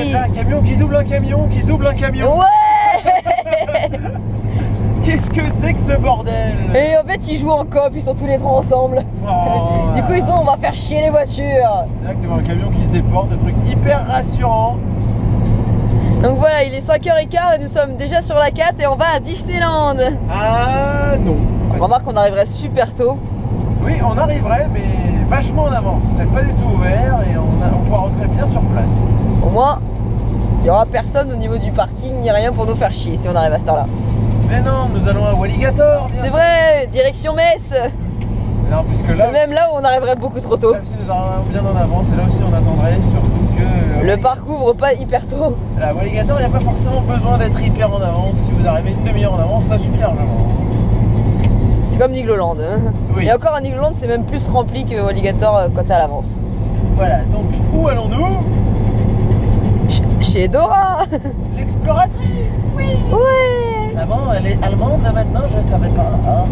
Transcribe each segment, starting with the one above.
oui. Un camion qui double un camion, qui double un camion. Ouais. Qu'est-ce que c'est que ce bordel? Et en fait, ils jouent en coop, ils sont tous les trois ensemble. Oh, Du coup, ils sont, on va faire chier les voitures. exactement, un camion qui se déporte, un truc hyper rassurant. Donc voilà, il est 5h15 et nous sommes déjà sur la 4 et on va à Disneyland. Ah non. On remarque qu'on arriverait super tôt. Oui, on arriverait, mais vachement en avance. C'est pas du tout ouvert et on pourra rentrer bien sur place. Au moins, il n'y aura personne au niveau du parking ni rien pour nous faire chier si on arrive à cette heure-là. Mais non, nous allons à Walligator. C'est vrai, direction Metz. Non, puisque là, Même là où on arriverait beaucoup trop tôt. là aussi nous arriverons bien en avance et là aussi on attendrait, surtout que Le parc ouvre pas hyper tôt. à Walligator, il n'y a pas forcément besoin d'être hyper en avance. Si vous arrivez une demi-heure en avance, ça suffit largement. C'est comme Nigloland. Hein. Oui. Et encore à Nigloland, c'est même plus rempli que Alligator quand t'es à l'avance. Voilà, donc où allons-nous? Chez Dora. L'exploratrice. Oui. Ouais. Avant, elle est allemande, maintenant je savais pas. Ah,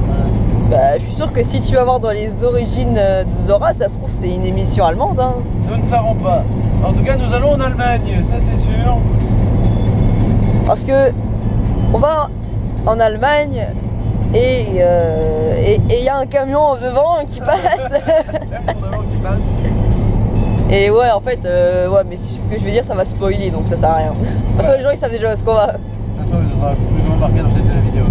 Bah, je suis sûr que si tu vas voir dans les origines de Dora, ça se trouve c'est une émission allemande. Hein. nous ne savons pas. En tout cas, nous allons en Allemagne, ça c'est sûr. Parce que on va en Allemagne et il y a un camion devant qui passe. Et ouais, en fait, ouais, mais ce que je veux dire, ça va spoiler, donc ça sert à rien. Parce que les gens ils savent déjà où est-ce qu'on va. De toute façon, il sera plus ou moins marqué dans cette vidéo.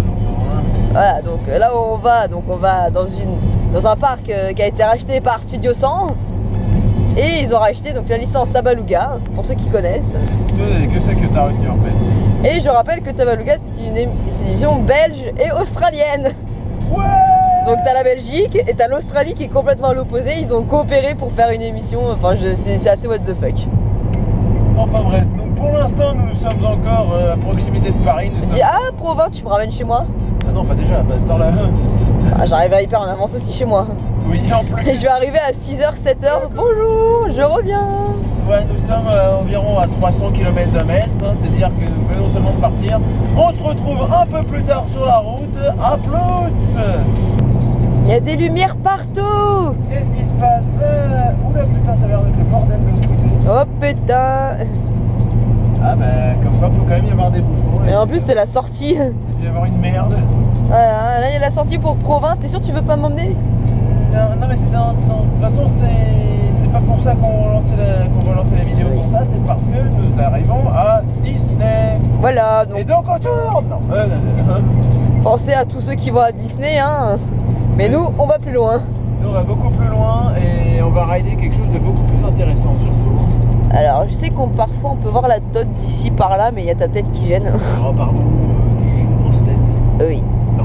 Voilà, donc là où on va dans un parc qui a été racheté par Studio 100. Et ils ont racheté donc la licence Tabaluga, pour ceux qui connaissent. Que c'est que t'as retenu en fait? Et je rappelle que Tabaluga c'est une émission belge et australienne. Ouais. Donc t'as la Belgique et t'as l'Australie qui est complètement à l'opposé. Ils ont coopéré pour faire une émission, enfin c'est assez what the fuck. Enfin bref, donc pour l'instant nous sommes encore à proximité de Paris. Je dis ah Provins, tu me ramènes chez moi? Ah non, pas déjà, à cette heure-là. Ah, j'arrive à hyper en avance aussi chez moi. Oui, en plus. Et je vais arriver à 6h, 7h. Bonjour, je reviens. Ouais, nous sommes environ à 300 km de Metz, hein, c'est-à-dire que nous venons seulement de partir. On se retrouve un peu plus tard sur la route à Ploutz. Il y a des lumières partout. Qu'est-ce qui se passe? Oula putain, ça a l'air d'être le bordel de l'autre côté. Oh putain. Ah bah comme quoi, faut quand même y avoir des bouchons. Et en plus c'est la sortie. Il peut y avoir une merde. Voilà, là il y a la sortie pour Provins. T'es sûr que tu veux pas m'emmener? Non mais c'est de toute façon c'est pas pour ça qu'on va lancer la vidéo pour ça, c'est parce que nous arrivons à Disney. Voilà, Et donc donc on tourne. Non. pensez à tous ceux qui vont à Disney, hein. Mais nous, on va plus loin. Nous on va beaucoup plus loin et on va rider quelque chose de beaucoup plus intéressant surtout. Alors, je sais qu'on parfois on peut voir la dot d'ici par là, mais il y a ta tête qui gêne. Oh pardon, t'es une grosse tête. Oui. Non.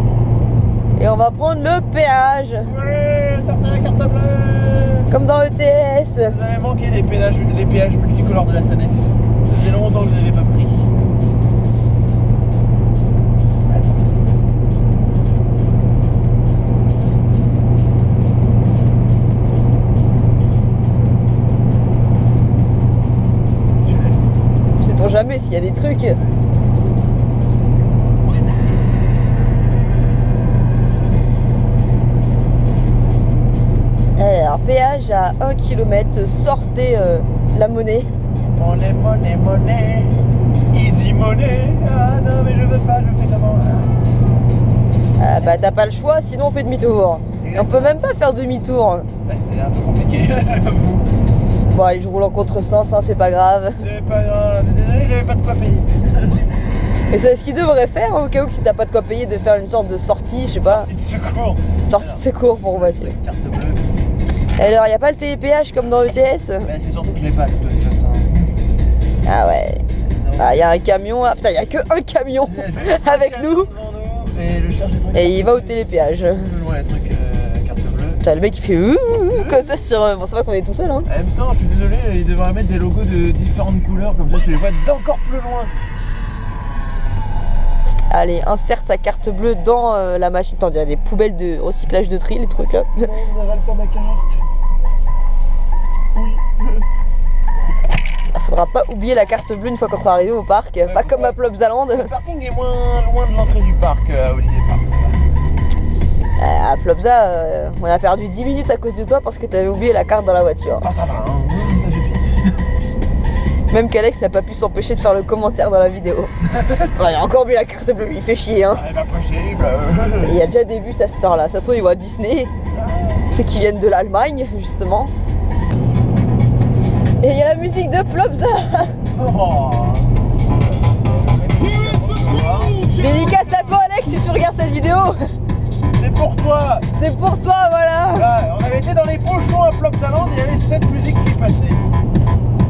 Et on va prendre le péage, Ouais, sortez la carte bleue. comme dans ETS. Vous avez manqué les péages multicolores de la SANEF. Ça faisait longtemps que vous n'avez pas pris. Sait-on jamais s'il y a des trucs. Alors, péage à 1 km, sortez la monnaie. Monnaie, easy money. Ah non mais je veux pas, je fais comment? Ah bah t'as pas le choix, sinon on fait demi-tour. Et on peut même pas faire demi-tour. Ouais, c'est un peu compliqué. Bon allez, je roule en contresens, hein, c'est pas grave. C'est pas grave, désolé, j'avais pas de quoi payer. Et c'est ce qu'ils devraient faire, hein, au cas où que si t'as pas de quoi payer, de faire une sorte de sortie, je sais pas. Sortie de secours. Sortie de secours pour voiture. Carte bleue. Et alors, y a pas le télépéage comme dans ETS? Mais c'est surtout que je l'ai pas de toute façon. Ah ouais. Ah, y a un camion, ah putain, y a que un camion avec nous. Et le charge des trucs. Et il va au télépéage. Plus loin les trucs carte bleue. Putain, le mec il fait comme ça sur. Bon, ça va qu'on est tout seul, hein. En même temps, je suis désolé, ils devraient mettre des logos de différentes couleurs, comme ça tu les vois d'encore plus loin. Allez, insère ta carte bleue dans la machine. Attends, il y a des poubelles de recyclage de tri, les trucs là. Non, on n'avale pas ma carte. Oui. Faudra pas oublier la carte bleue une fois qu'on sera arrivé au parc. Pas comme à Plopsaland. Le parking est moins loin de l'entrée du parc à Holiday Park. À Plopsa, on a perdu 10 minutes à cause de toi parce que t'avais oublié la carte dans la voiture. Ah ça va, hein. Ça suffit. Même qu'Alex n'a pas pu s'empêcher de faire le commentaire dans la vidéo. Ouais, il a encore vu la carte bleue, il fait chier hein. C'est pas possible. Et il a déjà des bus à cette heure-là. Ça se trouve, il voit Disney. Ceux qui viennent de l'Allemagne, justement. Et il y a la musique de Plopsa. Oh. Dédicace à toi, Alex, si tu regardes cette vidéo. C'est pour toi. C'est pour toi, voilà. Là, on avait été dans les pochons à Plopsaland, il y avait cette musique qui passait.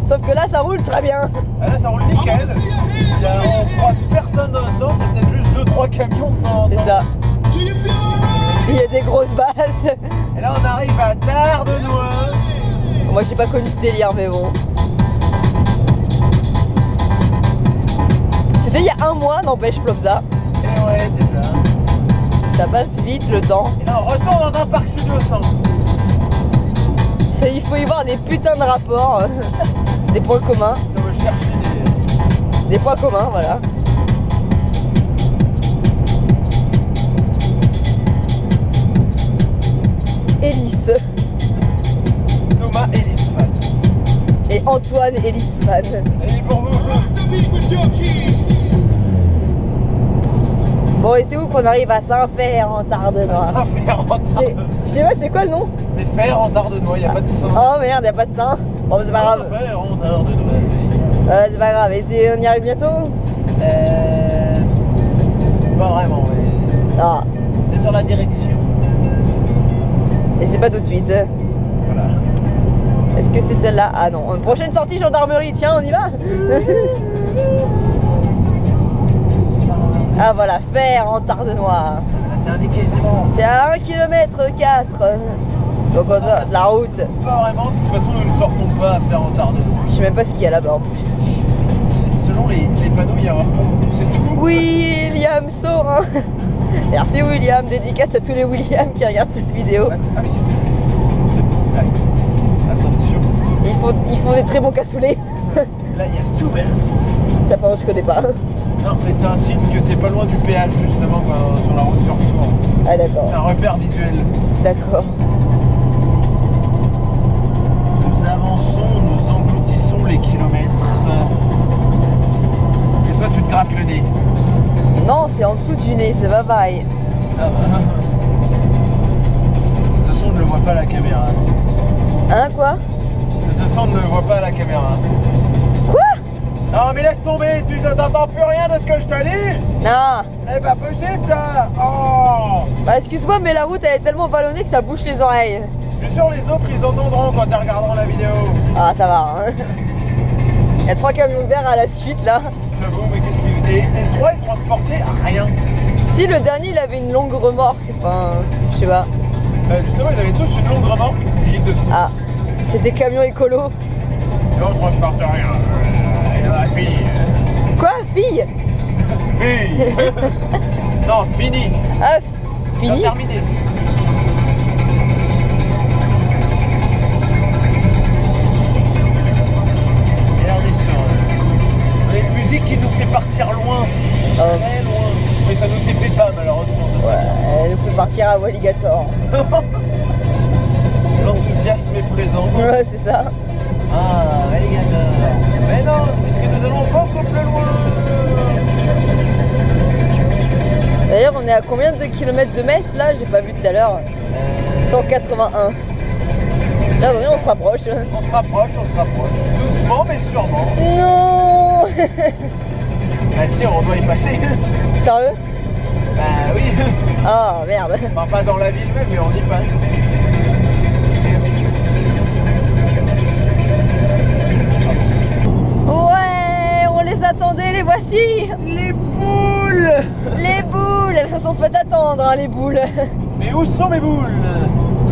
Sauf que là, ça roule très bien. Ah, là, ça roule nickel. On croise personne dans notre sens, c'est peut-être juste 2-3 camions de temps en temps. C'est ça. Il y a des grosses basses. Et là, on arrive à Tardenois. Moi, j'ai pas connu ce délire, mais bon. C'était il y a un mois, n'empêche, Plopsa. Et ouais, déjà. Ça passe vite le temps. Et là, on retourne dans un parc studio 100. Ça, il faut y voir des putains de rapports, des points communs. Ça veut chercher Des points communs, voilà. Élise. Thomas Ellisman. Et Antoine Ellisman. Et pour vous. Bon, et c'est où qu'on arrive à Saint-Fer en Tardenois? Saint-Fer en Tardenois. Je sais pas, c'est quoi le nom? C'est Fer en Tardenois, il n'y a pas de sang. Oh merde, y'a pas de Saint. Bon, c'est pas grave. Fer en Tardenois. C'est pas grave. Et on y arrive bientôt? Pas vraiment, mais. Ah. C'est sur la direction. Et c'est pas tout de suite. Voilà. Est-ce que c'est celle-là? Ah non. Prochaine sortie gendarmerie, tiens, on y va. Ah voilà, Fer en Tardenois. Là, c'est indiqué, c'est bon. C'est à 1 km 4. Donc on a de la route. Pas vraiment, de toute façon, nous ne sortons pas à faire en Tardenois. Je sais même pas ce qu'il y a là-bas en plus. Selon les panneaux, il y a un pont, c'est tout. William Saurin. Merci William, dédicace à tous les William qui regardent cette vidéo. Attention. Ils font des très bons cassoulets. Là, il y a tout best. Ça par contre je connais pas. Non, mais c'est un signe que t'es pas loin du péage, justement, sur la route du retour. Ah d'accord. C'est un repère visuel. D'accord. Nous avançons, nous engloutissons les kilomètres. Et toi, tu te grattes le nez. Non, c'est en dessous du nez, c'est pas pareil. Ah bah. De toute façon, on ne le voit pas à la caméra. Hein quoi? De toute façon, on ne le voit pas à la caméra. Quoi? Non, mais laisse tomber, tu n'entends plus rien de ce que je te dis. Non. C'est pas possible, ça. Oh. Bah excuse-moi, mais la route elle est tellement vallonnée que ça bouche les oreilles. Je suis sûr, les autres, ils entendront quand ils regarderont la vidéo. Ah ça va hein. Il y a 3 camions verts à la suite là. J'avoue, mais qu'est-ce qu'il... Et les 3, ils transportaient rien. Si le dernier il avait une longue remorque, enfin je sais pas. Justement, ils avaient tous une longue remorque vide dessus. Ah, c'était camion écolo. Et on transporte rien. Et la fille. Quoi, fille? Fille. Non, fini. Ah, fini? Terminé. Et là, on est sur une musique qui nous fait partir loin. Très loin. Mais ça nous fait pas, malheureusement. Ouais, elle nous fait partir à Walligator. L'enthousiasme est présent. Ouais, c'est ça. Ah, Alligator. Mais non, puisque nous allons beaucoup plus loin. D'ailleurs, on est à combien de kilomètres de Metz là? J'ai pas vu tout à l'heure. 181. Là, vraiment, on se rapproche. On se rapproche, on se rapproche. Doucement, mais sûrement. Non. Bah si, on doit y passer. Sérieux? Bah oui. Ah, merde. Enfin, pas dans la ville même, mais on y passe. Ouais, on les attendait, les voici. Les boules. Les boules, elles se sont faites attendre, hein, les boules. Mais où sont mes boules?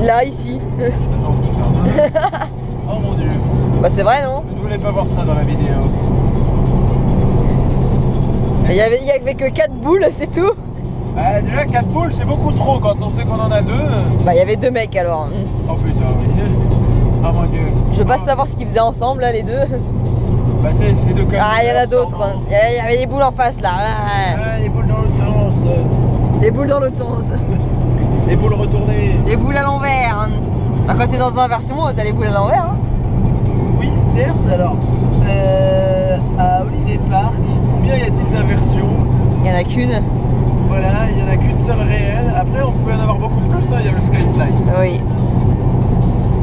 Là, ici. Oh putain. Oh mon dieu. Bah c'est vrai, non? Je ne voulais pas voir ça dans la vidéo. Il y avait que 4 boules, c'est tout. Bah déjà 4 boules c'est beaucoup trop quand on sait qu'on en a 2. Bah il y avait 2 mecs alors. Oh putain oui. Oh mon dieu. Je veux pas savoir ce qu'ils faisaient ensemble là, les deux. Bah tu sais, c'est deux comme Ah, il y en a d'autres. Il y avait des boules en face là. Ah, les boules dans l'autre sens. Les boules dans l'autre sens. Les boules retournées. Les boules à l'envers. Bah, quand t'es dans une inversion, t'as les boules à l'envers. Hein. Oui, certes, alors. à Holiday Park, combien y a-t-il d'inversions? Il n'y en a qu'une. Voilà, il n'y en a qu'une seule réelle. Après, on peut en avoir beaucoup plus, hein. Il y a le Skyfly. Oui.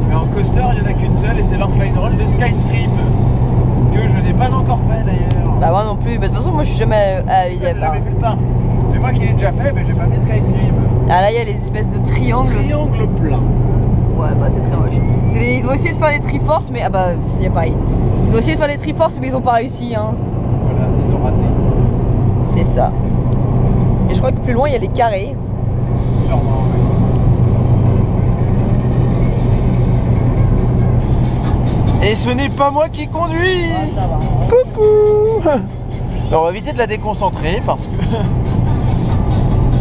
Mais en coaster, il n'y en a qu'une seule et c'est l'Incline Roll de Skyscream. Que je n'ai pas encore fait d'ailleurs. Bah moi non plus, bah, de toute façon moi je suis jamais à Holiday J'ai Park. jamais fait le parc. Mais moi qui l'ai déjà fait, j'ai pas fait Skyscream. Ah là il y a les espèces de triangles. Triangle plat. Ouais bah c'est très moche. Ils ont essayé de faire les Triforce mais ah bah c'est pareil. Ils ont essayé de faire les Triforce mais ils ont pas réussi hein. Voilà, ils ont raté. C'est ça. Et je crois que plus loin il y a les carrés. Sûrement, ouais. Et ce n'est pas moi qui conduis. Ah, ça va. Coucou. Alors, on va éviter de la déconcentrer parce que...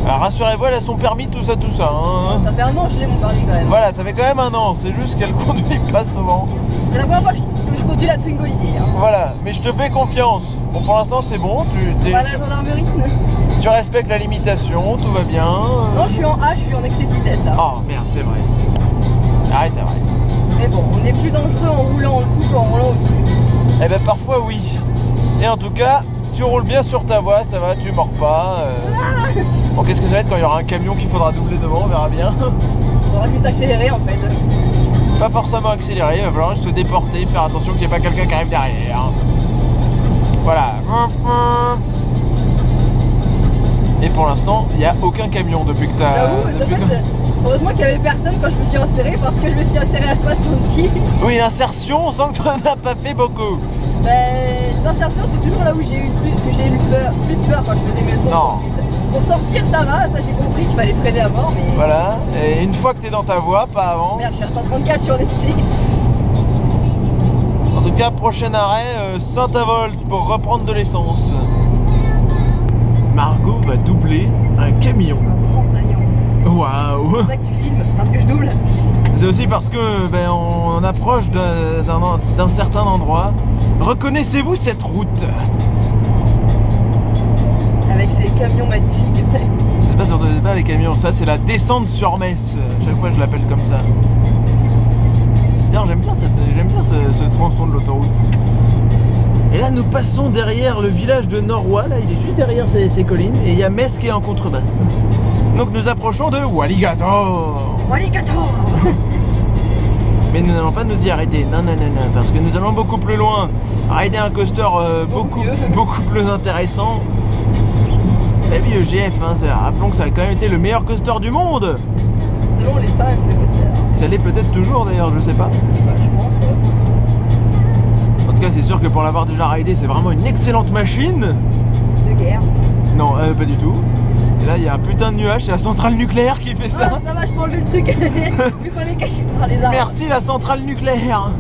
Alors rassurez-vous, elle a son permis, tout ça, hein. Ça fait un an que je l'ai mon permis quand même. Voilà, ça fait quand même un an, c'est juste qu'elle conduit pas souvent. C'est la première fois que je conduis la Twingo Holiday. Hein. Voilà, mais je te fais confiance. Bon, pour l'instant c'est bon, On va à la gendarmerie. tu respectes la limitation, tout va bien. Non, je suis en A, je suis en excès de vitesse là. Oh merde, c'est vrai. Ah ouais, c'est vrai. Mais bon, on est plus dangereux en roulant en dessous qu'en roulant au-dessus. Eh ben parfois oui. Et en tout cas, tu roules bien sur ta voie, ça va, tu mords pas. Bon, qu'est-ce que ça va être quand il y aura un camion qu'il faudra doubler devant, on verra bien. On va juste accélérer en fait. Pas forcément accélérer, il va falloir juste se déporter, faire attention qu'il n'y ait pas quelqu'un qui arrive derrière. Voilà. Et pour l'instant, il n'y a aucun camion depuis que t'as... Heureusement qu'il n'y avait personne quand je me suis inséré parce que je me suis inséré à 70. Oui, l'insertion, on sent que tu n'en as pas fait beaucoup. Mais l'insertion, c'est toujours là où j'ai eu plus peur quand je faisais mes sauts. Non. Pour sortir, ça va, ça j'ai compris qu'il fallait freiner à mort, mais... Voilà, et une fois que tu es dans ta voie, pas avant. Merde, je suis à 134, je suis en excès. En tout cas, prochain arrêt, Saint-Avold pour reprendre de l'essence. Margot va doubler un camion. Un transalliance. Waouh! C'est ça que tu filmes, parce que je double. C'est aussi parce que on approche d'un certain endroit. Reconnaissez-vous cette route? Avec ces camions magnifiques. C'est pas sur pas les camions, ça c'est la descente sur Metz. Chaque fois je l'appelle comme ça. D'ailleurs j'aime bien ce tronçon de l'autoroute. Et là nous passons derrière le village de Norrois, là il est juste derrière ces collines, et il y a Metz qui est en contrebas. Donc nous approchons de Walligator. Walligator. Mais nous n'allons pas nous y arrêter, non, parce que nous allons beaucoup plus loin, rider un coaster beaucoup plus intéressant. La vie EGF, hein, rappelons que ça a quand même été le meilleur coaster du monde. Selon les fans de coaster. Ça l'est peut-être toujours d'ailleurs, je sais pas. Vachement. En tout cas c'est sûr que pour l'avoir déjà ridé, c'est vraiment une excellente machine. De guerre. Non, pas du tout. Et là il y a un putain de nuage, c'est la centrale nucléaire qui fait ça. Ah, ça va, je peux enlever le truc. Vu qu'on est caché par les arbres. Merci la centrale nucléaire.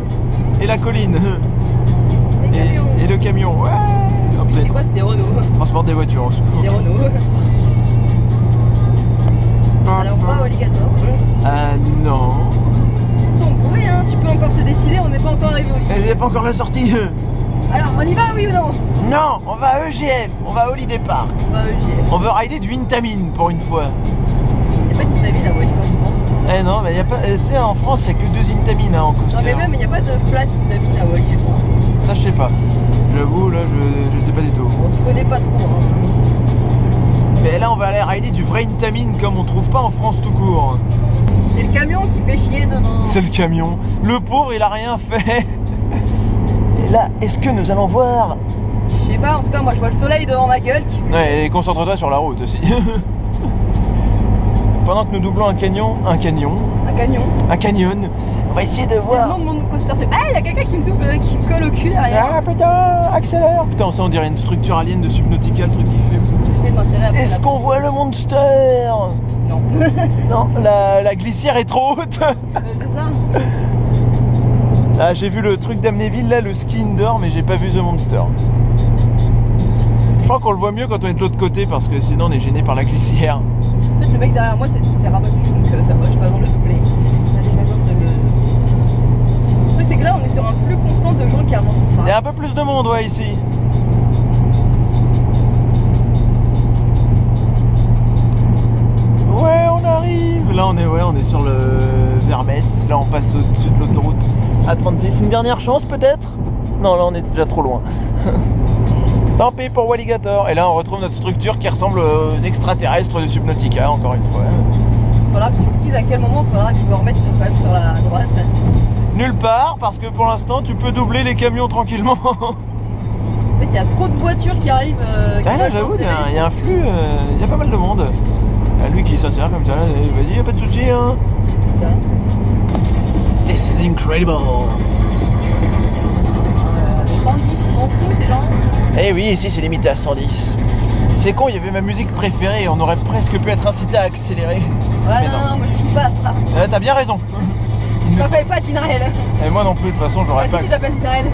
Et la colline. Les camions. Et le camion, ouais. Oh, C'est quoi, c'est des Renault. Transporte des voitures en secours. Des Renault. Alors pas Walligator. Non. On pourrait, hein, tu peux encore te décider, on n'est pas encore arrivé au lit. Elle n'est pas encore la sortie. Alors on y va, oui ou non? Non, on va à EGF, on va à Holiday Park. Bah EGF. On veut rider du Intamin pour une fois. Il n'y a pas d'Intamin à Wallis quand je pense. Eh non, mais il y a pas. Tu sais, en France, il n'y a que 2 Intamin hein, en coaster. Non mais même il n'y a pas de flat Intamin à Wallis je crois. Ça, je sais pas. J'avoue, là, je sais pas du tout. On se connaît pas trop. Hein. Mais là, on va aller rider du vrai Intamin comme on trouve pas en France tout court. C'est le camion qui fait chier dedans. C'est le camion. Le pauvre, il a rien fait. Et là, est-ce que nous allons voir? Je sais pas, en tout cas moi je vois le soleil devant ma gueule qui... Ouais, et concentre-toi sur la route aussi. Pendant que nous doublons un canyon, Un canyon. un canyon, on va essayer de C'est le voir. nom de mon coaster. Ah, il y a quelqu'un qui me double, qui me colle au cul derrière. Ah putain, accélère. Putain, ça on dirait une structure alien de Subnautica, le truc qui fait. J'essaie de m'insérer après. Est-ce qu'on voit le monster? Non. Non, la glissière est trop haute. C'est ça. Ah, j'ai vu le truc d'Amnéville là, le ski indoor, mais j'ai pas vu The Monster. Je crois qu'on le voit mieux quand on est de l'autre côté parce que sinon on est gêné par la glissière. En fait, le mec derrière moi c'est rabattu, donc ça va, j'ai pas besoin de le doubler. Là, j'ai pas besoin de le... Le truc c'est que là on est sur un flux constant de gens qui avancent. Il y a un peu plus de monde, ouais, ici. Ouais, on arrive. Là, on est sur le vers Metz. Là, on passe au-dessus de l'autoroute A36. Une dernière chance, peut-être? Non, là on est déjà trop loin. Tant pis pour Walligator. Et là on retrouve notre structure qui ressemble aux extraterrestres de Subnautica, encore une fois. Il faudra que tu me dises à quel moment il faudra que je me remette quand même sur la droite. Nulle part, parce que pour l'instant tu peux doubler les camions tranquillement. En fait, il y a trop de voitures qui arrivent. Ah là j'avoue, il y a un flux, il y a pas mal de monde. Lui qui s'insère comme ça, vas-y, y'a pas de soucis hein. Ça. This is incredible. Les 110, ils sont fous ces gens. Eh oui, ici c'est limité à 110. C'est con, il y avait ma musique préférée, on aurait presque pu être incité à accélérer. Ouais, non, moi je joue pas à ça. T'as bien raison. Je m'appelle pas Tinarel. Et moi non plus, de toute façon, j'aurais pas. Si, j'appelle Tinarel.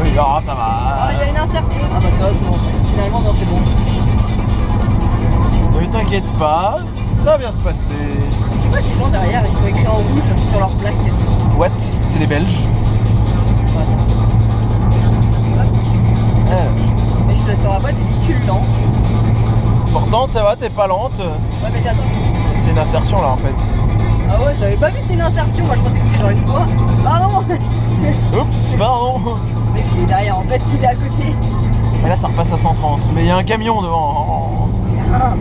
Oui, oh, ça va. Ah, il y a une insertion. Ah bah ça va, c'est bon. Finalement, non, c'est bon. Ne t'inquiète pas, ça va bien se passer. C'est quoi ces gens derrière? Ils sont écrits en rouge sur leur plaque. What? C'est des Belges. Mais je te saurais pas des véhicules lents. Pourtant, ça va, t'es pas lente. Ouais, mais j'attends. C'est une insertion là en fait. Ah ouais, j'avais pas vu que c'était une insertion. Moi, je pensais que c'était genre une voie. Pardon. Oups, pardon. Le mec, il est derrière. En fait, il est à côté. Et là, ça repasse à 130. Mais il y a un camion devant. Ah.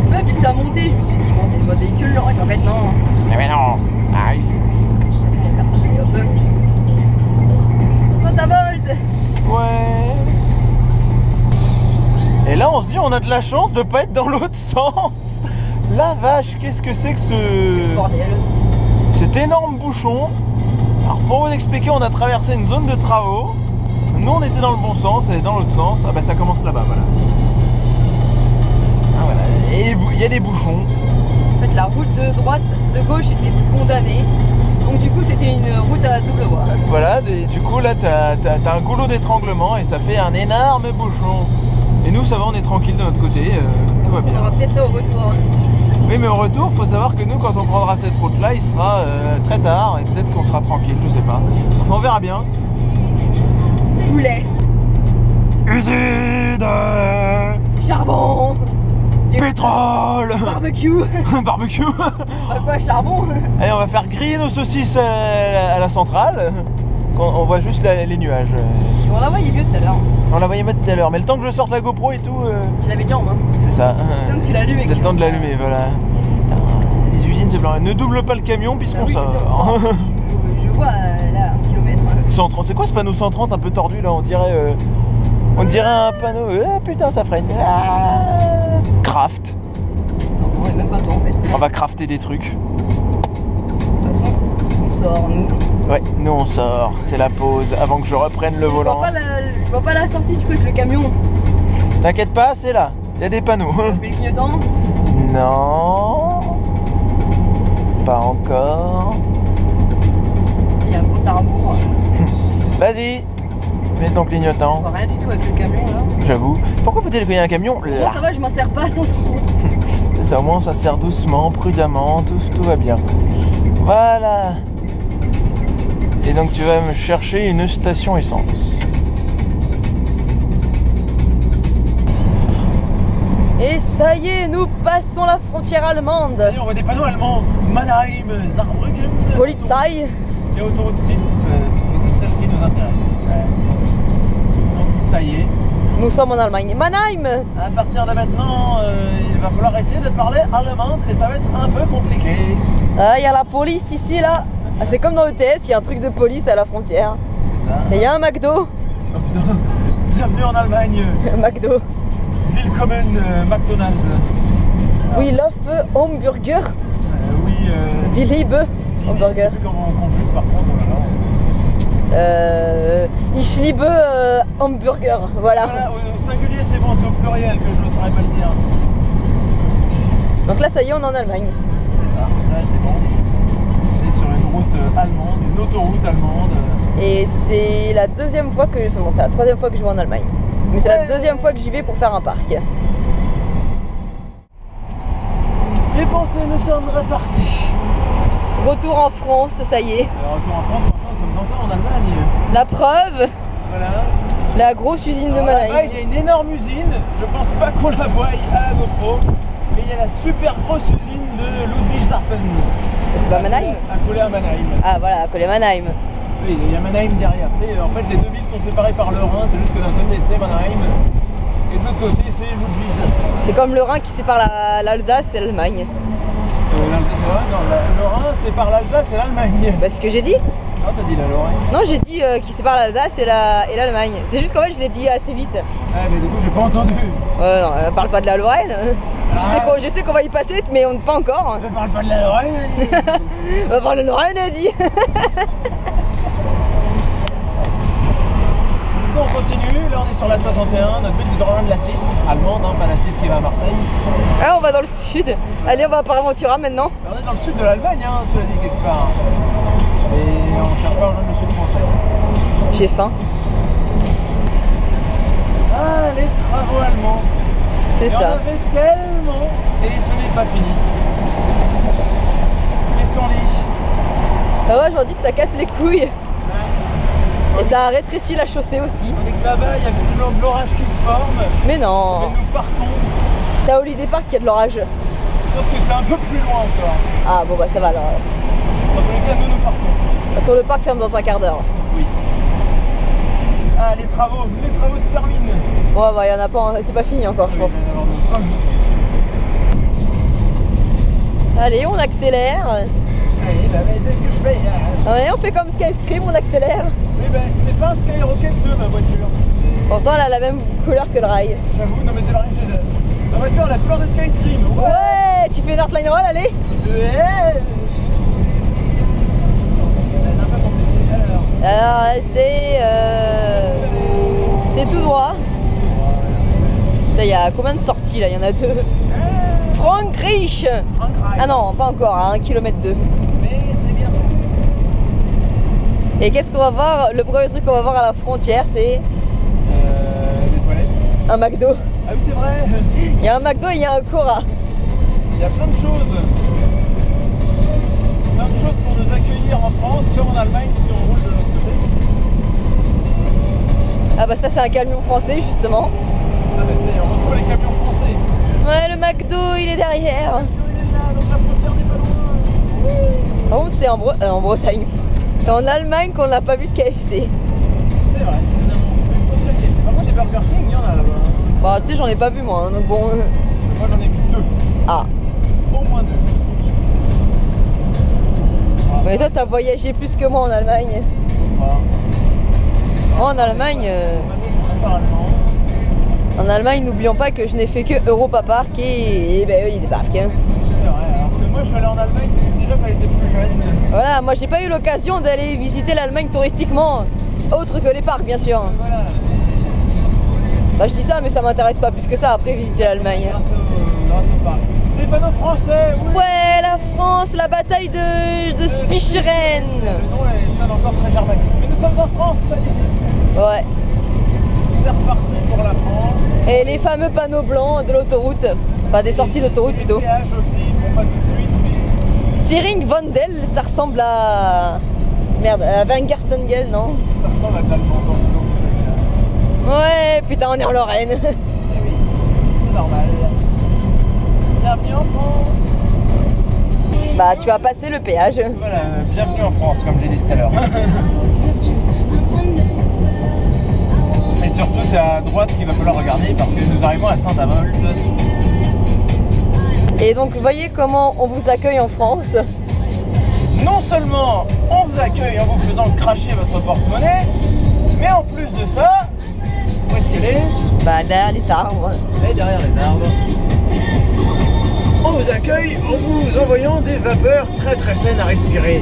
Ouais, vu que ça a monté, je me suis dit, bon, c'est une voie de véhicule lent. Et en fait, non. Mais non. Aïe. Qu'est-ce qu'on va faire ça? Allez, hop. Saute à volt. Ouais. Et là, on se dit, on a de la chance de pas être dans l'autre sens. La vache, qu'est-ce que c'est que ce... Bordel. Cet énorme bouchon. Alors, pour vous expliquer, on a traversé une zone de travaux. Nous, on était dans le bon sens et dans l'autre sens, ah bah ça commence là-bas, voilà. Ah, voilà. Et il y a des bouchons. En fait, la route de droite, de gauche était condamnée. Donc du coup, c'était une route à double voie. Voilà, du coup, là, t'as un goulot d'étranglement et ça fait un énorme bouchon. Et nous, ça va, on est tranquille de notre côté, tout va bien. On aura peut-être ça au retour. Oui, mais au retour, faut savoir que nous, quand on prendra cette route-là, il sera très tard et peut-être qu'on sera tranquille, je sais pas. Enfin, on verra bien. Poulet. Usine, Charbon. pétrole, Barbecue. barbecue. Bah quoi, charbon? Allez, on va faire griller nos saucisses à la centrale. On voit juste les nuages. On la voyait mieux tout à l'heure. On la voyait mettre tout à l'heure, mais le temps que je sorte la GoPro et tout... Je l'avais dit en main. C'est ça. C'est le temps que tu l'allumes. C'est le temps de l'allumer, voilà. Putain, les usines, c'est blanc. Ne double pas le camion puisqu'on Ah oui, sort. Je vois là, 1 kilomètre. 130, c'est quoi ce panneau 130 un peu tordu là? On dirait un panneau. Putain, ça freine. Ah, craft. Non, on est même pas dedans en fait. On va crafter des trucs. De toute façon, on sort nous. Ouais, nous on sort. C'est la pause avant que je reprenne le volant. Je vois pas la sortie du coup avec le camion. T'inquiète pas, c'est là. Il y a des panneaux. Je mets le clignotant. Non. Pas encore. Il y a un compte à rebours. Vas-y. Mets ton clignotant. Je vois rien du tout avec le camion là. J'avoue. Pourquoi faut-il qu'il y ait un camion Bon, là? ça va, je m'en sers pas à 130. C'est ça, au moins ça sert doucement, prudemment, tout va bien. Voilà. Et donc tu vas me chercher une station essence. Et ça y est, nous passons la frontière allemande. Allez, on voit des panneaux allemands. Mannheim, Saarbrücken. Polizei. Et autoroute 6, puisque c'est celle qui nous intéresse. Donc ça y est. Nous sommes en Allemagne. Mannheim. À partir de maintenant, il va falloir essayer de parler allemand et ça va être un peu compliqué. Ah, il y a la police ici là. Ah, c'est comme dans ETS, il y a un truc de police à la frontière. C'est ça. Et il y a un McDo. Bienvenue en Allemagne. McDo. Willkommen McDonald's. We love hamburger. Oui. Wir lieben hamburger. Je sais plus comment on conjugue par contre. Ich liebe hamburger. Voilà. Voilà, au singulier c'est bon, c'est au pluriel que je ne saurais pas le dire. Donc là, ça y est, on est en Allemagne. C'est ça, là c'est bon. On est sur une route allemande, une autoroute allemande. Et c'est la deuxième fois que. Enfin, bon, c'est la troisième fois que je vais en Allemagne. Mais c'est la deuxième fois que j'y vais pour faire un parc. Et bon, nous sommes repartis. Retour en France, ça y est. Retour en France, maintenant nous sommes encore en Allemagne. La preuve, Voilà. la grosse usine de Alors là, Mannheim. il y a une énorme usine. Je pense pas qu'on la voie à la GoPro. Mais il y a la super grosse usine de Ludwigshafen. C'est pas Mannheim? Accolée à Mannheim. Ah voilà, accolé à Mannheim. Oui, il y a Mannheim derrière. Tu sais, en fait, les deux villes sont séparées par le Rhin. C'est juste que d'un côté, c'est Mannheim. Et de l'autre côté, c'est Ludwigshafen. C'est comme le Rhin qui sépare l'Alsace et l'Allemagne. C'est vrai, non, le Rhin sépare l'Alsace et l'Allemagne. Bah, c'est ce que j'ai dit. Non, t'as dit la Lorraine. Non, j'ai dit qui sépare l'Alsace et l'Allemagne. C'est juste qu'en fait, je l'ai dit assez vite. Ah, mais du coup, j'ai pas entendu. Non, parle pas de la Lorraine. Je sais qu'on va y passer, mais on ne pas encore. Ne parle pas de la Lorraine. On va parler de Lorraine, elle dit. On continue, là on est sur la 61, notre but c'est de rejoindre la 6, allemande, hein, pas la 6 qui va à Marseille. Ah, on va dans le sud. Allez, on va à Paraventura maintenant. On est dans le sud de l'Allemagne, hein, cela dit quelque part. Et on cherche pas à rejoindre le sud français. J'ai faim. Ah, les travaux allemands. C'est ça. On en avait tellement et ce n'est pas fini. Qu'est-ce qu'on dit? Ah ouais, je dis que ça casse les couilles. Et ça a rétréci la chaussée aussi. On est que là-bas, il y a de l'orage qui se forme. Mais non. Mais nous partons. C'est à Holiday Park qu'il y a de l'orage. Je pense que c'est un peu plus loin encore. Ah bon bah ça va alors. Dans tous les cas, nous partons. De toute façon, le parc ferme dans un quart d'heure. Oui. Ah, les travaux se terminent. Ouais, bah il y en a pas, c'est pas fini encore, je pense. Allez, on accélère. Allez, bah, c'est ce que je fais. Allez, on fait comme Skyscream, on accélère. Oui, ben, c'est pas un Skyrocket 2, ma voiture. Pourtant, elle a la même couleur que le rail. J'avoue, non mais c'est vrai, la voiture elle a peur de Skystream. Ouais, tu fais une Heartline Roll, allez. Ouais. Alors, c'est tout droit. Là, il y a combien de sorties là? Il y en a 2. Frankreich. Ah non, pas encore, à 1,2 km. Mais c'est bien. Et qu'est-ce qu'on va voir? Le premier truc qu'on va voir à la frontière, c'est des toilettes. un McDo. Ah oui, c'est vrai. Il y a un McDo et il y a un Cora. Il y a plein de choses. Plein de choses pour nous accueillir en France, comme en Allemagne, si on roule de l'autre côté. Ah bah ça, c'est un camion français, justement. Ah bah on retrouve les camions français. Ouais, le McDo, il est derrière. Il est là, donc la frontière n'est pas loin. Par contre, c'est en Bretagne. C'est en Allemagne qu'on n'a pas vu de KFC. C'est vrai. Par contre, des Burger King, il y en a là-bas. Bah, tu sais, j'en ai pas vu moi, hein, donc bon. Moi, j'en ai vu 2. Ah. Au moins 2. Mais toi, t'as voyagé plus que moi en Allemagne. Moi, en Allemagne. En Allemagne, n'oublions pas que je n'ai fait que Europa Park et Holiday Park. C'est vrai, alors que moi je suis allé en Allemagne déjà quand j'étais plus jeune. Voilà, moi j'ai pas eu l'occasion d'aller visiter l'Allemagne touristiquement, autre que les parcs bien sûr. Voilà. Bah je dis ça mais ça m'intéresse pas plus que ça après visiter l'Allemagne. Grâce au parc. Les panneaux français, oui. Ouais, la France, la bataille de Spicheren. Le nom sonne encore très germanique. Mais nous sommes en France, ça dit. Ouais. C'est reparti pour la France. Et les fameux panneaux blancs de l'autoroute, enfin des sorties d'autoroute plutôt. Les péages aussi, bon pas tout de suite, mais Stiring Vandel, ça ressemble à... Merde, à Wangerstengel, non? ça ressemble à de l'allemand dans le nom. Ouais, putain, on est en Lorraine. Eh oui, c'est normal. Bienvenue en France. Bah, tu vas passer le péage. Voilà, bienvenue en France, comme j'ai dit tout à l'heure. Et surtout, c'est à droite qu'il va falloir regarder parce que nous arrivons à Saint-Avold. Et donc, voyez comment on vous accueille en France. Non seulement on vous accueille en vous faisant cracher votre porte-monnaie, mais en plus de ça, où est-ce qu'elle est? Bah, derrière les arbres. Elle est derrière les arbres. On vous accueille en vous envoyant des vapeurs très très saines à respirer.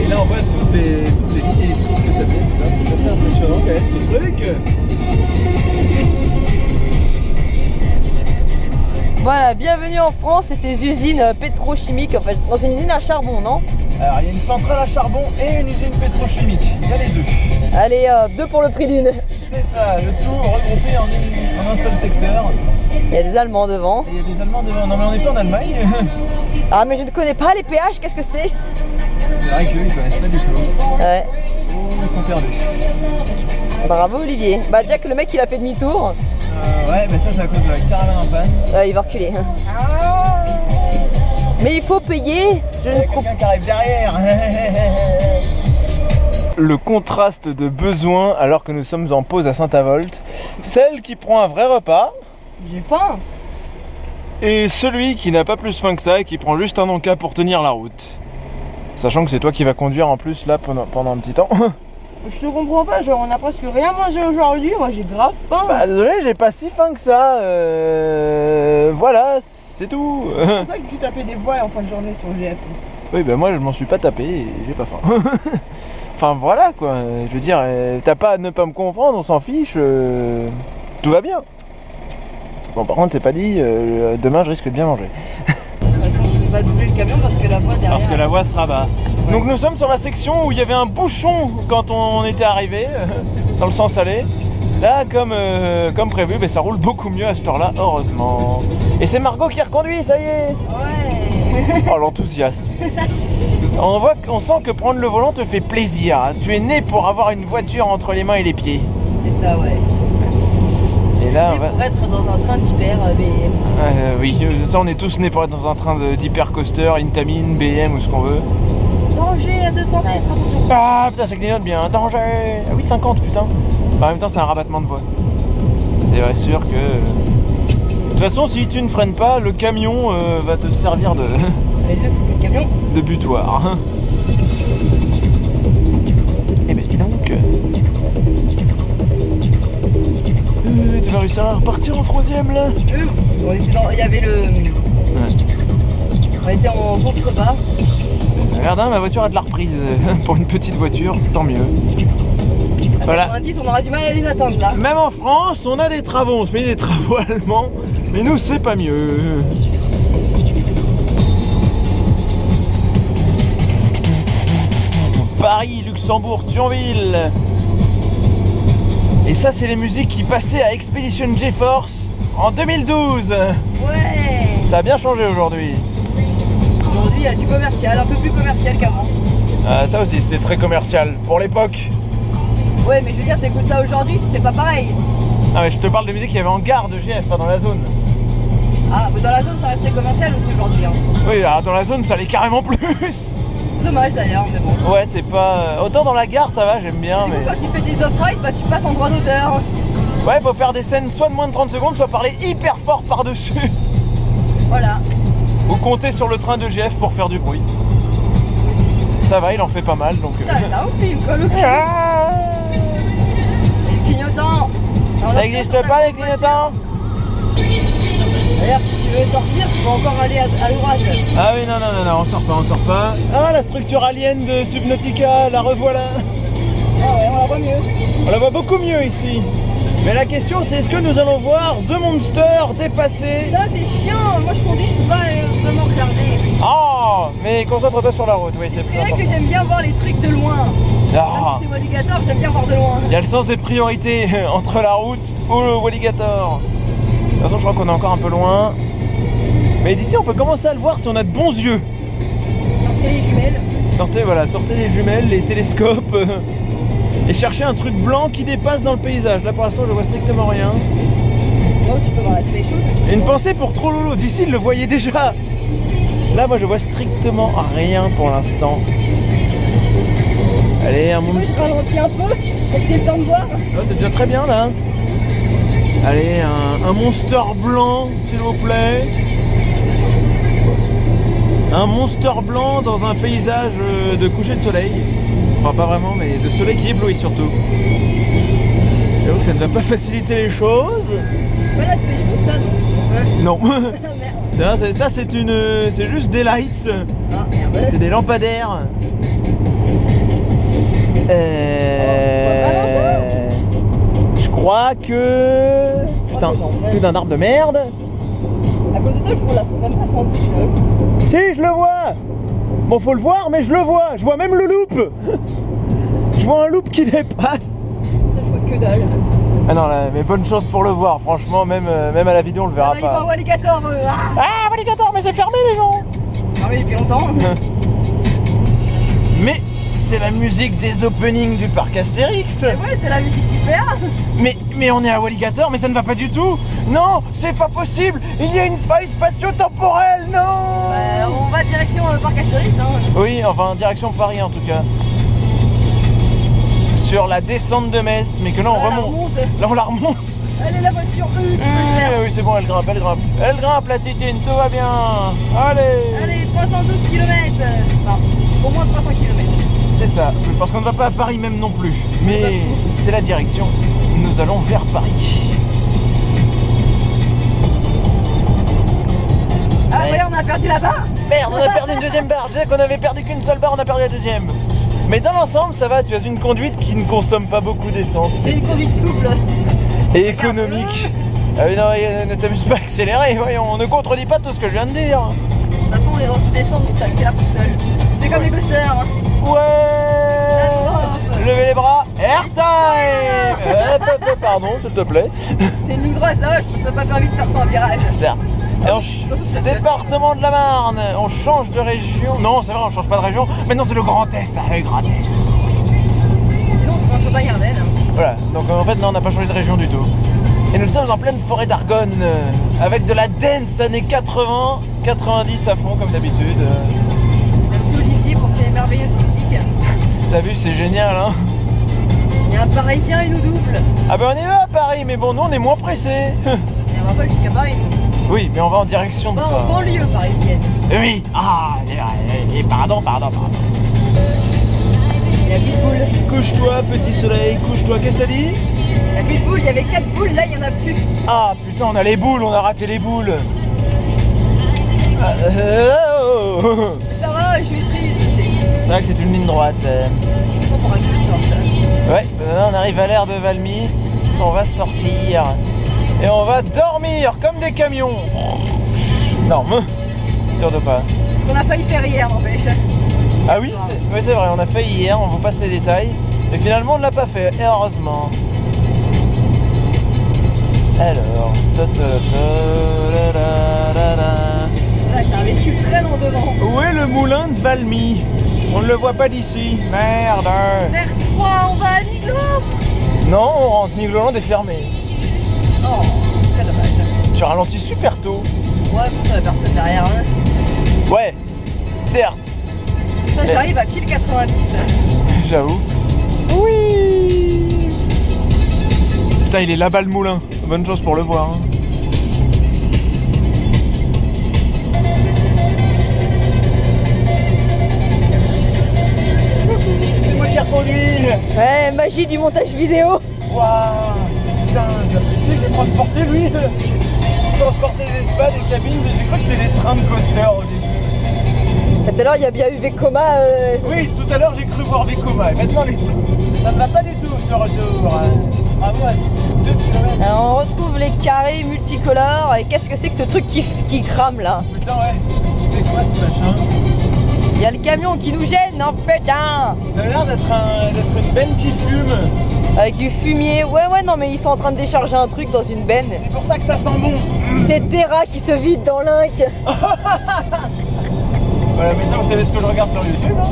Et là on voit toutes les lignes électriques que ça fait. C'est assez impressionnant quand même ce truc. Voilà, bienvenue en France et ces usines pétrochimiques. En fait, non, c'est une usine à charbon, non? Alors il y a une centrale à charbon et une usine pétrochimique. Il y a les deux. Allez, 2 pour le prix d'une. C'est ça, le tout regroupé en un seul secteur. Il y a des Allemands devant. Et il y a des Allemands devant. Non mais on n'est pas en Allemagne. Ah, mais je ne connais pas les péages, qu'est-ce que c'est? C'est vrai qu'eux ils connaissent pas du tout. Ouais. Oh, ils sont perdus. Bravo Olivier. Bah, déjà que le mec il a fait demi-tour. Ouais, mais ça c'est à cause de la caravane en panne. Il va reculer. Mais il faut payer. Je ne comprends quelqu'un qui arrive derrière. Le contraste de besoin alors que nous sommes en pause à Saint-Avold. Celle qui prend un vrai repas. J'ai faim. Et celui qui n'a pas plus faim que ça et qui prend juste un encas pour tenir la route. Sachant que c'est toi qui vas conduire en plus là pendant un petit temps. Je te comprends pas, genre on a presque rien mangé aujourd'hui, moi j'ai grave faim. Bah désolé, j'ai pas si faim que ça. Voilà, c'est tout. C'est pour ça que tu tapais des voiles en fin de journée sur le GF. Oui, bah moi je m'en suis pas tapé et j'ai pas faim. Enfin voilà quoi, je veux dire, t'as pas à ne pas me comprendre, on s'en fiche, tout va bien. Bon par contre c'est pas dit, demain je risque de bien manger. De toute façon je vais pas doubler le camion parce que la voie derrière... Parce que la voie se rabat. Ouais. Donc nous sommes sur la section où il y avait un bouchon quand on était arrivé, dans le sens aller. Là comme prévu, ça roule beaucoup mieux à cette heure-là, heureusement. Et c'est Margot qui reconduit, ça y est. Ouais. Oh l'enthousiasme. On sent que prendre le volant te fait plaisir. Tu es né pour avoir une voiture entre les mains et les pieds. C'est ça, ouais. Et là, pour être dans un train d'hyper BM. Oui, ça on est tous nés pour être dans un train d'hyper coaster, Intamin, BM ou ce qu'on veut. Danger à 200 mètres, attention. Ah putain, ça clignote bien, danger. Ah oui, 50 putain. Bah, en même temps, c'est un rabattement de voie. C'est vrai sûr que... De toute façon, si tu ne freines pas, le camion va te servir de... Mais le camion de butoir. Et ben dis donc. Tu vas réussir à repartir en troisième là. On était dans... Il y avait le... Ouais. On était en contrebas. Regarde, hein, ma voiture a de la reprise. Pour une petite voiture, tant mieux. Voilà. 90, on aura du mal à les atteindre là. Même en France, on a des travaux. On se met des travaux allemands. Mais nous, c'est pas mieux. Paris, Luxembourg, Thionville. Et ça, c'est les musiques qui passaient à Expedition GeForce en 2012. Ouais. Ça a bien changé aujourd'hui. Aujourd'hui, il y a du commercial, un peu plus commercial qu'avant. Ça aussi, c'était très commercial pour l'époque. Ouais, mais je veux dire, t'écoutes ça aujourd'hui, c'est pas pareil. Ah, mais je te parle de musique qu'il y avait en gare de GF, pas dans la zone. Ah, mais dans la zone, ça restait commercial aussi aujourd'hui. Hein. Oui, alors dans la zone, ça allait carrément plus. Dommage d'ailleurs, mais bon. Ouais, c'est pas... Autant dans la gare, ça va, j'aime bien, mais... Quand tu fais des off-ride, tu passes en droit d'auteur. Ouais, faut faire des scènes soit de moins de 30 secondes, soit parler hyper fort par-dessus. Voilà. Ou compter sur le train de GF pour faire du bruit. Ça va, il en fait pas mal, donc... Ça on filme, quoi, le Les clignotants. Ça existe pas, les clignotants? D'ailleurs, si tu veux sortir, tu peux encore aller à l'orage. Ah oui, non, on sort pas. Ah, la structure alien de Subnautica, la revoilà. Ah ouais, on la voit mieux. On la voit beaucoup mieux ici. Mais la question, c'est est-ce que nous allons voir The Monster dépasser... Là, t'es chiant. Moi, je conduis, je peux pas vraiment regarder. Oh, mais concentre-toi sur la route, oui, c'est plus C'est vrai important. que j'aime bien voir les trucs de loin. Ah. Même si c'est Walligator, j'aime bien voir de loin. Il y a le sens des priorités entre la route ou le Walligator. De toute façon, je crois qu'on est encore un peu loin. Mais d'ici, on peut commencer à le voir si on a de bons yeux. Sortez les jumelles. Sortez les jumelles, les télescopes. Et cherchez un truc blanc qui dépasse dans le paysage. Là, pour l'instant, je vois strictement rien. Oh, tu peux voir la télé chaude. Et une pensée pour Trololo. D'ici, il le voyait déjà. Là, moi, je vois strictement rien pour l'instant. Allez, un Moi, monstre. je ralentis un peu, pour que j'ai le temps de voir. Oh, t'es déjà très bien là. Allez, un monster blanc, s'il vous plaît. Un monster blanc dans un paysage de coucher de soleil. Enfin, pas vraiment, mais de soleil qui éblouit surtout. J'avoue que ça ne va pas faciliter les choses. Voilà, tu fais chaud, ça, non? Non. Merde. Ça, c'est juste des lights. Ah, merde. C'est des lampadaires. Je crois que... Putain, plus d'un arbre de merde. À cause de toi, je ne l'ai même pas senti, sérieux. Si, je le vois. Bon, faut le voir, mais je le vois. Je vois même le loop. Je vois un loop qui dépasse. Putain, je vois que dalle. Ah non, là, mais bonne chance pour le voir. Franchement, même à la vidéo, on le verra Ah, il va pas. au Walligator. Ah, Walligator, mais c'est fermé, les gens. Ah oui, depuis longtemps. Mais c'est la musique des openings du parc Astérix. Ouais, c'est la musique du père. Mais on est à Walligator, mais ça ne va pas du tout. Non, c'est pas possible. Il y a une faille spatio-temporelle, non. On va direction parc Astérix, hein. Oui, enfin direction Paris en tout cas. Sur la descente de Metz, mais que là on remonte. Là on la remonte. Allez la voiture, tu peux le faire. Oui, c'est bon, elle grimpe, elle grimpe. Elle grimpe la titine, tout va bien. Allez, 312 km. Enfin, au moins 300 km. C'est ça, parce qu'on ne va pas à Paris même non plus. Mais c'est la direction. Nous allons vers Paris. Ah ouais, on a perdu la barre. Merde, on a perdu une deuxième barre. Je disais qu'on avait perdu qu'une seule barre, on a perdu la deuxième. Mais dans l'ensemble, ça va, tu as une conduite qui ne consomme pas beaucoup d'essence. C'est une conduite souple. Et économique. Ah oui, non, ne t'amuse pas à accélérer, voyons, on ne contredit pas tout ce que je viens de dire. De toute façon, on est dans une descente, donc ça accélère tout seul. C'est comme les coasters. Ouais. Levez les bras, air time. Pardon, s'il te plaît. C'est une ligne droite, ça va, je trouve ça pas permis de faire ça en virage. Certes. Et département de la Marne, on change de région. Non, c'est vrai, on change pas de région. Maintenant, c'est le Grand Est. Ah, le Grand Est. Sinon, c'est en Champagne-Ardenne. Voilà, donc en fait, non, on n'a pas changé de région du tout. Et nous sommes en pleine forêt d'Argonne, avec de la dance années 80, 90 à fond, comme d'habitude. Merci Olivier pour ces merveilleuses musiques. T'as vu, c'est génial, hein. Il y a un Parisien, il nous double. Ah ben on est là à Paris, mais bon, nous on est moins pressés. Et on va pas jusqu'à Paris, nous. Oui, mais on va en direction de On va Paris. en banlieue parisienne. Oui, pardon. Il y a Pitbull. Couche-toi, petit soleil, couche-toi. Qu'est-ce que t'as dit? Il y a Pitbull, il y avait 4 boules, là il y en a plus. Ah putain, on a les boules, on a raté les boules. Ça va, je maîtrise. C'est vrai que c'est une ligne droite. Ça pour un que je sorte. Ouais, là on arrive à l'aire de Valmy. On va sortir. Et on va dormir comme des camions. Non, sûr de pas. Ce qu'on a failli faire hier, n'empêche. Ah oui, c'est vrai, on a failli hier, on vous passe les détails. Mais finalement on ne l'a pas fait, et heureusement. Alors, Là, c'est un véhicule traîne en devant. où est le moulin de Valmy? On ne le voit pas d'ici. Merde. Vers 3, on va à Niglo. Non, on rentre, Nigloland est fermé. Oh, très dommage. Tu ralentis super tôt. Ouais, pour la personne derrière. Hein. Ouais, certes. Ça, j'arrive à pile 90. J'avoue. Oui. Putain, il est là-bas le moulin. Bonne chance pour le voir. Hein. C'est moi qui reconduis. Ouais, magie du montage vidéo. Waouh. Putain, il est transporté lui. Transporter les spas, des cabines, mais j'ai cru que c'était des trains de coaster au début. Tout à l'heure, il y a bien eu Vekoma. Oui, tout à l'heure j'ai cru voir Vekoma et maintenant ça ne va pas du tout ce retour. Bravo à 2 km. Alors, on retrouve les carrés multicolores. Et qu'est-ce que c'est que ce truc qui crame là? Putain ouais, c'est quoi ce machin? Il y a le camion qui nous gêne, non putain! Ça a l'air d'être une benne qui fume. Avec du fumier. Ouais, non, mais ils sont en train de décharger un truc dans une benne. C'est pour ça que ça sent bon. C'est Terra qui se vide dans l'Inc. Voilà, maintenant vous savez ce que je regarde sur YouTube. Hein.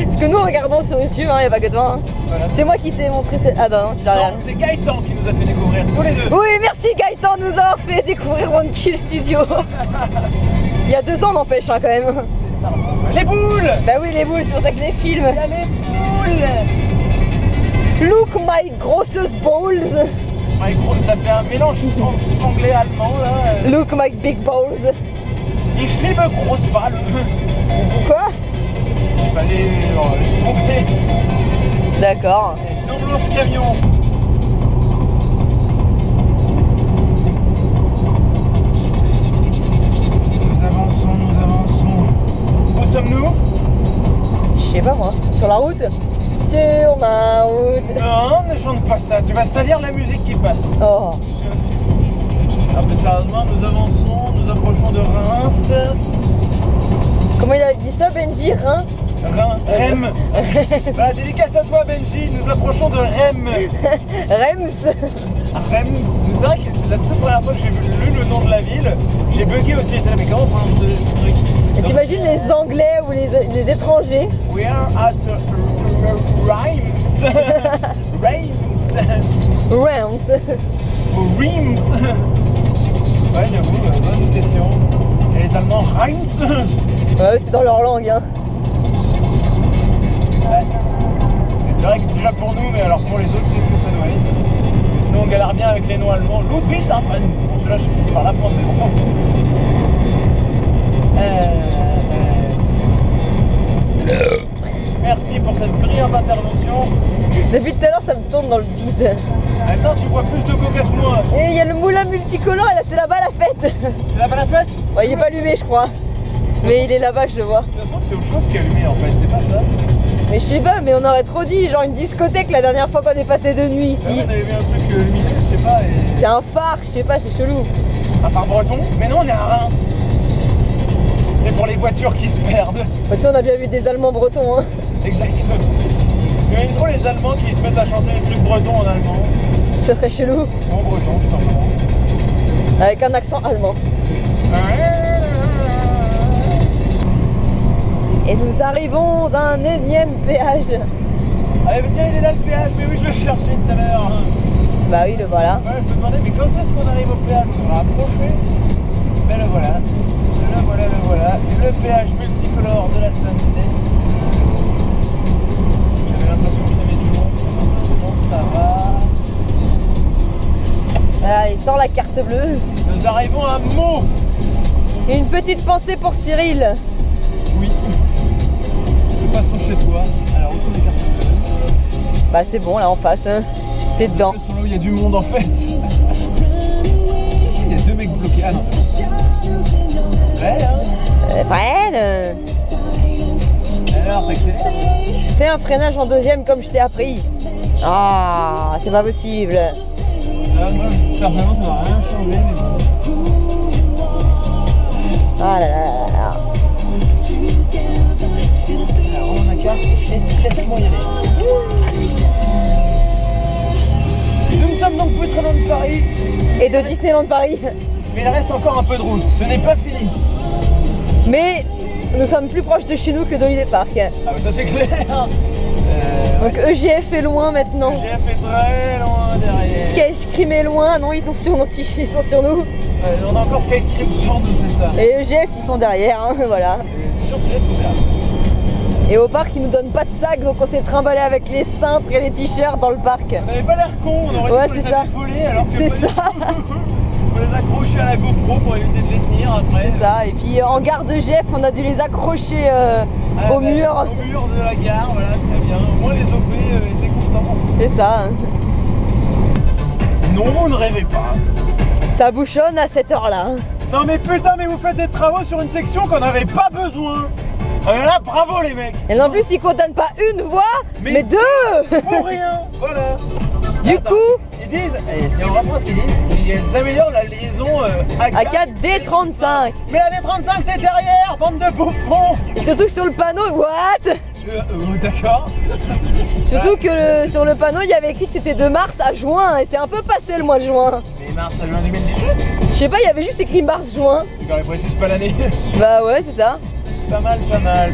Ce que nous regardons sur YouTube, hein, y a pas que toi. Hein. Voilà. C'est moi qui t'ai montré cette. Ah non, tu l'as Non, rien. c'est Gaëtan qui nous a fait découvrir tous les deux. Oui, merci Gaëtan de nous avoir fait découvrir One Kill Studio. Il y a 2 ans, n'empêche, hein, quand même. Ça remonte. Les boules. Bah oui, les boules, c'est pour ça que je les filme. Il y a les boules. Look my grosses balls. Ouais, gros, ça fait un mélange anglais-allemand là. Look my big balls. Ich liebe Großball. Quoi? Il fallait laisser tomber. D'accord. Double ce camion. Nous avançons. Où sommes-nous? Je sais pas moi. Sur la route? Sur ma route. Non, ne chante pas ça, tu vas salir la musique qui passe. Oh. Un peu sérieusement, nous avançons, nous approchons de Reims. Comment il a dit ça, Benji? Rhin? Rem. Bah, dédicace à toi Benji, nous approchons de Rem. Reims. Rem. C'est vrai que c'est la toute première fois que j'ai lu le nom de la ville, j'ai bugué aussi, j'étais là, mais comment on prononce ce truc? Et t'imagines les Anglais ou les étrangers? We are at Reims. Reims. Ou Reims. Ouais, j'avoue, bonne question. Et les Allemands, Reims. Ouais, c'est dans leur langue, hein. Ouais. C'est vrai que déjà pour nous, mais alors pour les autres, qu'est-ce que ça doit être? Nous, on galère bien avec les noms allemands. Ludwigshafen. Bon, celui-là, je finis par l'apprendre, mais bon. Merci pour cette brillante intervention. Depuis tout à l'heure, ça me tourne dans le vide. Maintenant, tu bois plus de coca que moi. Et il y a le moulin multicolore, et là, c'est là-bas la fête. C'est là-bas la fête? Ouais, il est pas allumé, je crois. Mais il est là-bas, je le vois. Ça se trouve, c'est autre chose qui est allumé en fait, c'est pas ça. Mais je sais pas, mais on aurait trop dit, genre une discothèque la dernière fois qu'on est passé de nuit Ouais, ici. on avait vu un truc lumineux, je sais pas. Et... C'est un phare, je sais pas, c'est chelou. un phare breton? Mais non, on est à Reims. C'est pour les voitures qui se perdent. Bah, tu sais, on a bien vu des Allemands bretons, hein. Exactement. J'aime trop les Allemands qui se mettent à chanter des trucs bretons en allemand. Ce serait chelou. En breton, tout simplement. Avec un accent allemand. Et nous arrivons d'un énième péage. Allez, mais tiens, il est là le péage. Mais oui, je le cherchais tout à l'heure. Bah oui, le voilà. Ouais, je me demandais, mais quand est-ce qu'on arrive au péage? On va approcher. Ben le voilà. Le voilà, le voilà. Le péage multicolore de la Sainte-Denis. J'avais l'impression que j'avais du monde. Bon, ça va. Allez, sort la carte bleue. Nous arrivons à Meaux. Et une petite pensée pour Cyril. Oui. Nous passons chez toi. Alors, autour des cartes bleues. Bah c'est bon, là en face, hein. T'es dedans. Sur là où il y a du monde en fait. Il y a deux mecs bloqués. Ah non, c'est bon. Ouais, hein. Freine. Alors, t'accélères. Fais un freinage en deuxième comme je t'ai appris. Ah, c'est pas possible. Moi, personnellement, ça va rien changer, mais bon. Ah là là là là. Alors, on a carte et laisse-moi y aller. Nous sommes donc plus très loin de Paris. Et de Disneyland Paris. Mais il reste encore un peu de route. Ce n'est pas fini. Mais nous sommes plus proches de chez nous que d'Holiday Park. Ah, mais ça c'est clair. Donc EGF est loin maintenant. J'ai fait très loin derrière. Skyscream est loin, non ils sont sur nous. On a encore Skyscream sur nous, c'est ça. Et EGF ils sont derrière, hein, voilà. C'est sûr que j'ai tout là. Et au parc ils nous donnent pas de sac, donc on s'est trimballé avec les cintres et les t-shirts dans le parc. On n'avait pas l'air con, on aurait dû les voler alors que c'est pas ça. On les accrocher à la GoPro pour éviter de les tenir après. C'est ça, et puis en gare de Jeff on a dû les accrocher au mur. Au mur de la gare, voilà, très bien. Au moins les OP étaient contents. C'est ça. Non, on ne rêvait pas. Ça bouchonne à cette heure-là. Non mais putain, mais vous faites des travaux sur une section qu'on n'avait pas besoin. Là, bravo les mecs. Et en plus ils condamnent pas une voie, mais deux. Pour rien, voilà. Du coup, ils disent, et si on reprend ce qu'ils disent, ils améliorent la liaison A4 D35. Mais la D35 c'est derrière, bande de bouffons. Et surtout que sur le panneau, what? D'accord. Surtout que sur le panneau il y avait écrit que c'était de mars à juin et c'est un peu passé le mois de juin. Mais mars à juin 2017? Je sais pas, il y avait juste écrit mars-juin. Quand ils précisent pas l'année. Bah ouais, c'est ça. Pas mal,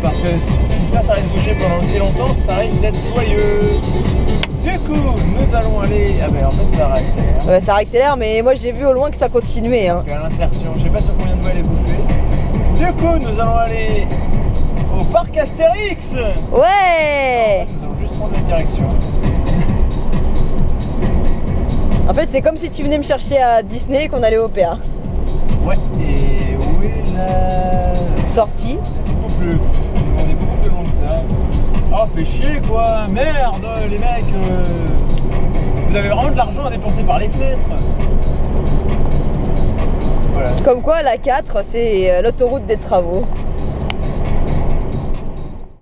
parce que si ça reste bouché pendant aussi longtemps, ça risque d'être joyeux. Du coup, nous allons aller... Ah ben en fait ça réaccélère. Ouais, ça réaccélère, mais moi j'ai vu au loin que ça continuait. Hein. Parce qu'à l'insertion, je sais pas sur combien de fois elle est bouclée. Du coup, nous allons aller au parc Astérix. Ouais. Nous allons juste prendre la direction. En fait, c'est comme si tu venais me chercher à Disney et qu'on allait au PA. Ouais, et où est la sortie? Beaucoup plus. On est beaucoup plus loin que ça. Oh, fait chier quoi. Merde, les mecs. Vous avez vraiment de l'argent à dépenser par les fenêtres. Voilà. Comme quoi, la 4, c'est l'autoroute des travaux.